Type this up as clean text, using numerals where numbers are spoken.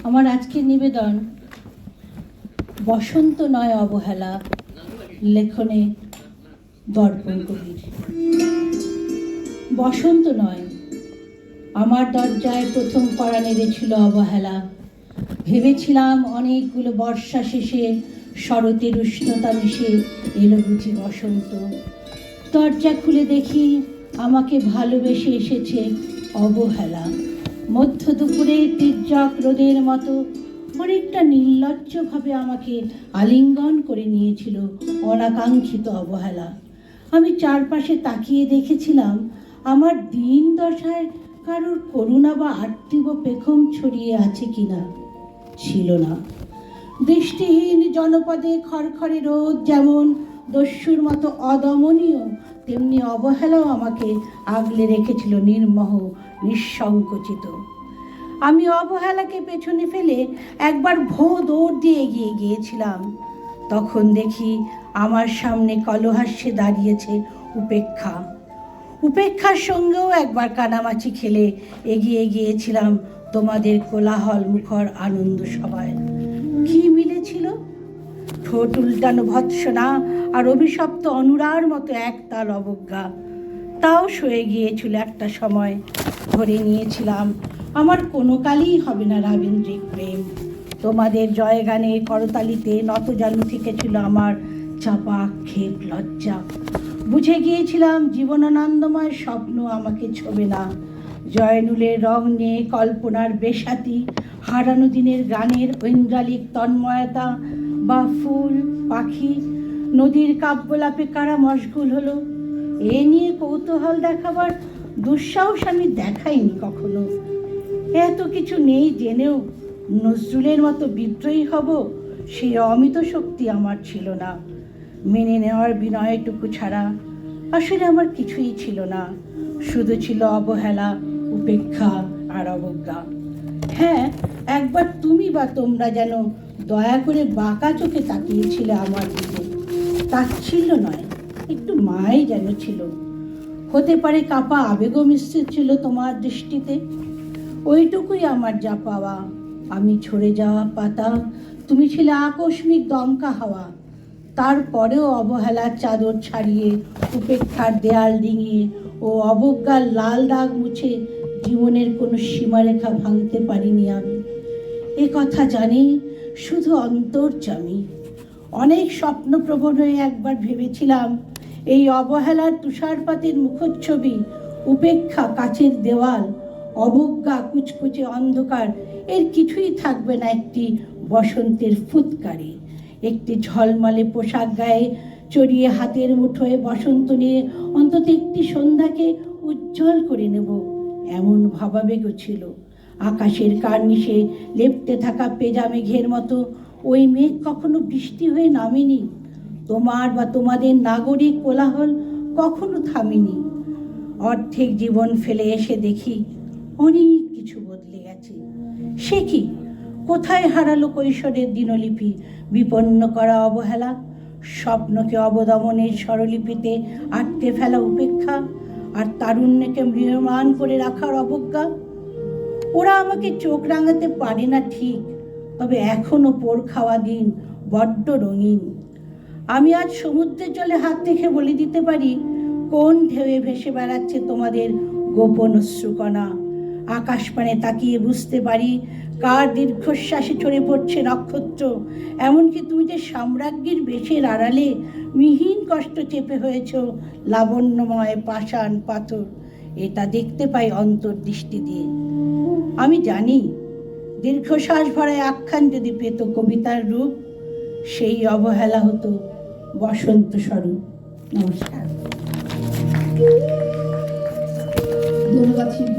আমার আজকের নিবেদন বসন্ত নয় অবহেলা, লেখনে দর্পণ কবির। বসন্ত নয়, আমার দরজায় প্রথম কড়া নেড়েছিল অবহেলা। ভেবেছিলাম অনেকগুলো বর্ষা শেষে শরতের উষ্ণতা মিশে এলো বুঝি বসন্ত। দরজা খুলে দেখি আমাকে ভালোবেসে এসেছে অবহেলা। মধ্য দুপুরে তির্যক রোদের মতো অনেকটা নির্লজ্জভাবে আমাকে আলিঙ্গন করে নিয়েছিল অনাকাঙ্ক্ষিত অবহেলা। আমি চারপাশে তাকিয়ে দেখেছিলাম আমার দিন দশায় কারোর করুণা বা আর্তিব পেখম ছড়িয়ে আছে কিনা। ছিল না। দৃষ্টিহীন জনপদে খড়খড়ে রোদ যেমন দস্যুর মতো অদমনীয়, তেমনি অবহেলাও আমাকে আগলে রেখেছিল নির্মোহ, নিঃসংকোচিত। আমি অবহেলাকে পেছনে ফেলে একবার দৌড় দিয়ে এগিয়ে গিয়েছিলাম। তখন দেখি আমার সামনে কলহাস্যে দাঁড়িয়েছে উপেক্ষা। উপেক্ষার সঙ্গেও একবার কানামাছি খেলে এগিয়ে গিয়েছিলাম তোমাদের কোলাহল মুখর আনন্দ সভায়। কি মিলেছিল? ঠোঁট উল্টানো ভৎসনা আর অভিশপ্ত অনুরার মতো একতাল অবজ্ঞা। তাও সয়ে গিয়েছিল একটা সময়। ধরে নিয়েছিলাম আমার কোনো কালই হবে না রাবীন্দ্রিক প্রেম। তোমাদের জয়গানে করতালিতে নতজানু থেকেছিল আমার চাপা আক্ষেপ লজ্জা। বুঝে গিয়েছিলাম জীবনানন্দময় স্বপ্ন আমাকে ছোবে না। জয়নুলের রং নিয়ে কল্পনার বেসাতি, হারানো দিনের গানের ঐন্দ্রালিক তন্ময়তা, বা ফুল পাখি নদীর কাব্যলাপে কারা মশগুল হলো, এ নিয়ে কৌতূহল দেখাবার দুঃসাহস আমি দেখাইনি কখনো। এত কিছু নেই জেনেও নজরুলের মতো বিদ্রোহী হব, সেই অমিত শক্তি আমার ছিল না। মেনে নেওয়ার বিনয়টুকু ছাড়া আসলে আমার কিছুই ছিল না। শুধু ছিল অবহেলা, উপেক্ষা আর অবজ্ঞা। হ্যাঁ, একবার তুমি বা তোমরা যেন দয়া করে বাঁকা চোখে তাকিয়েছিলে আমার দিকে। তাচ্ছিল্য নয়, একটু মায় যেন ছিল। হতে পারে কাপা আবেগও মিশ্রিত ছিল তোমার দৃষ্টিতে। ওইটুকুই আমার যা পাওয়া। আমি ঝরে যাওয়া পাতা, তুমি ছিলে আকস্মিক দমকা হাওয়া। তারপরেও অবহেলার চাদর ছাড়িয়ে, উপেক্ষার দেয়াল ডিঙিয়ে ও অবজ্ঞার লাল দাগ মুছে জীবনের কোনো সীমারেখা ভাঙতে পারিনি আমি। এ কথা জানি শুধু অন্তর্যামী। অনেক স্বপ্নপ্রবণ হয়ে একবার ভেবেছিলাম এই অবহেলার তুষারপাতের মুখচ্ছবি, উপেক্ষা কাচের দেওয়াল, অবজ্ঞা কুচকুচে অন্ধকার, এর কিছুই থাকবে না একটি বসন্তের ফুৎকারে। একটি ঝলমলে পোশাক গায়ে চড়িয়ে হাতের মুঠোয় বসন্ত নিয়ে অন্তত একটি সন্ধ্যাকে উজ্জ্বল করে নেব, এমন ভাবাবেগও ছিল। আকাশের কার্নিশে লেপ্টে থাকা পেজা মেঘের মতো ওই মেঘ কখনো বৃষ্টি হয়ে নামেনি। তোমার বা তোমাদের নাগরিক কোলাহল কখনো থামেনি। অর্ধেক জীবন ফেলে এসে দেখি অনেক কিছু বদলে গেছে। সে কি? কোথায় হারালো কৈশোরের দিনলিপি, বিপন্ন করা অবহেলা, স্বপ্নকে অবদমনের স্বরলিপিতে আটকে ফেলা উপেক্ষা, আর তারুণ্যকে ম্রিয়মাণ করে রাখার অবজ্ঞা? ওরা আমাকে চোখ রাঙাতে পারে না ঠিক, তবে এখনো পোড় খাওয়া দিন বড্ড রঙিন। আমি আজ সমুদ্রের জলে হাত রেখে বলে দিতে পারি কোন ঢেউয়ে ভেসে বেড়াচ্ছে তোমাদের গোপন অশ্রুকণা। আকাশপানে তাকিয়ে বুঝতে পারি কার দীর্ঘশ্বাসে ছড়ে পড়ছে নক্ষত্র। এমনকি তুমি যে সাম্রাজ্ঞীর বেশের আড়ালে মিহিন কষ্ট চেপে হয়েছ লাবণ্যময় পাষাণ পাথর, এটা দেখতে পাই অন্তর্দৃষ্টি দিয়ে। আমি জানি দীর্ঘশ্বাস ভরায় আখ্যান যদি পেত কবিতার রূপ, সেই অবহেলা হতো বসন্ত স্বরূপ। নমস্কার। ধন্যবাদ শিল্পীকে।